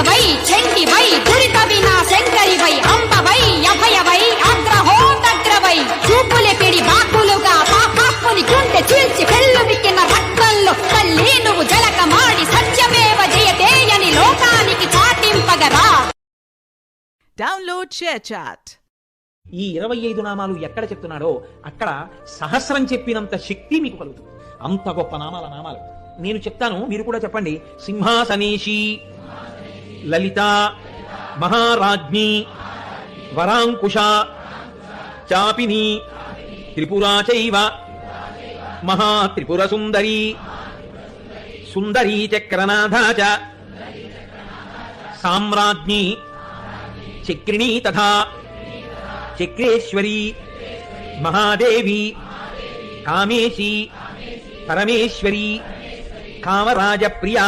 దుర్గవై చండివై దురిత వినాశంకరివై అంబవై అభయవై అగ్రహోదగ్రవై చూపులే పిడి బాకులుగా పాపాత్ముని గుండె చీల్చి పెళ్ళు మిక్కిన రక్తంలో తల్లి నువ్వు జలకమాడి సత్యమేవ జయతేయని లోకానికి చాటింపగరా. Download ShareChat. ఈ 25 నామాలు ఎక్కడ చెప్తున్నాడో అక్కడ సహస్రం చెప్పినంత శక్తి మీకు కలుగుతుంది. అంత గొప్ప నామాలు నేను చెప్తాను, మీరు కూడా చెప్పండి. సింహాసనేషి, లలిత, మహారాజ్ఞి, వరాంకుశ, చాపిని, త్రిపురా చైవ, మహాత్రిపుర సుందరి, సుందరీ చక్రనాథ చ, సామ్రాజ్ఞి, చక్రిణీ తథా చక్రేశ్వరి, మహాదేవి, కామేశి, పరమేశ్వరి, కామరాజ ప్రియా,